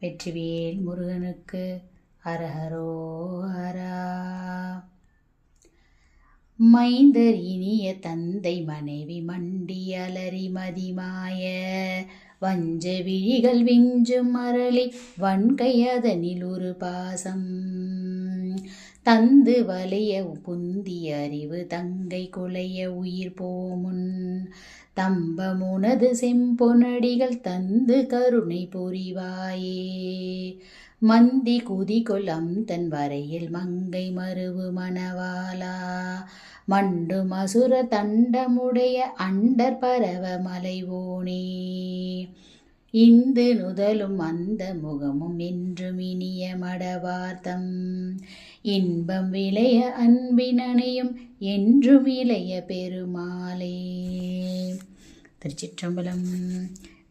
வெற்றிவேல் முருகனுக்கு அரஹரோஹரா. மைந்தர் இனிய தந்தை மனைவி மண்டி அலறி மதிமாய வஞ்ச விழிகள் விஞ்சும் மரளி வன்கையதனில் ஒரு பாசம் தந்து வலைய புந்தி அறிவு தங்கை குலைய உயிர் போமுன் தம்பமுனது செம்பொனடிகள் தந்து கருணை புரிவாயே. மந்தி குதிகொள் தன் வரையில் மங்கை மருவு மணவாளா மண்டு மசுர தண்டமுடைய அண்டர் பரவ மலைவோனே. இந்து நுதலும் அந்த முகமும் என்றும் இனிய மடவார்த்தம் இன்பம் விளைய அன்பினையும் என்றும் இளைய பெருமாளே. திருச்சிற்றம்பலம்.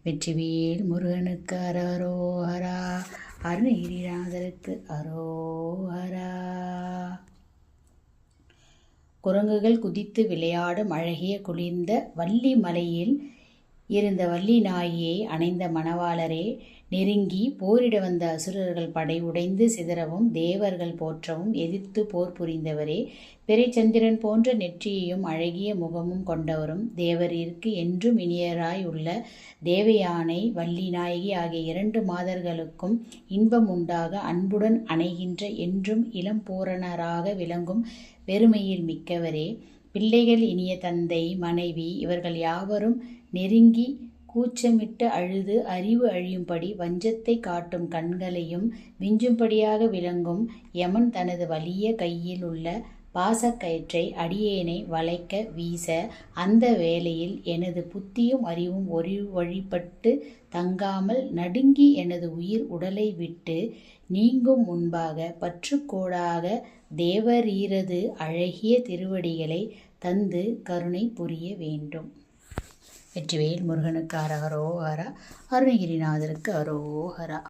வெற்றிவேல் முருகனுக்கு அரஹரோஹரா. அருணகிரிநாதருக்கு அரோஹரா. குரங்குகள் குதித்து விளையாடும் அழகிய குளிர்ந்த வள்ளி மலையில் இருந்த வள்ளி நாயை அணைந்த மணவாளரே, நெருங்கி போரிட வந்த அசுரர்கள் படை உடைந்து சிதறவும் தேவர்கள் போற்றவும் எதிர்த்து போர் புரிந்தவரே, பிறைச்சந்திரன் போன்ற நெற்றியையும் அழகிய முகமும் கொண்டவரும் தேவரிற்கு என்றும் இனியராய் உள்ள தேவயானை வள்ளி நாயகி ஆகிய 2 மாதர்களுக்கும் இன்பம் உண்டாக அன்புடன் அணைகின்ற என்றும் இளம் பூரணராக விளங்கும் பெருமையில் மிக்கவரே, பிள்ளைகள் இனிய தந்தை மனைவி இவர்கள் யாவரும் நெருங்கி கூச்சமிட்டு அழுது அறிவு அழியும்படி வஞ்சத்தை காட்டும் கண்களையும் விஞ்சும்படியாக விளங்கும் யமன் தனது வலிய கையில் உள்ள பாசக்கயிற்றை அடியேனை வளைக்க வீச அந்த வேளையில் எனது புத்தியும் அறிவும் ஒரு வழிபட்டு தங்காமல் நடுங்கி எனது உயிர் உடலை விட்டு நீங்கும் முன்பாக பற்றுக்கோடாக தேவரீரது அழகிய திருவடிகளை தந்து கருணை புரிய வேண்டும். வெற்றிவேல் முருகனுக்கு அரஹரோஹரா. அருணகிரிநாதருக்கு அரோஹரா.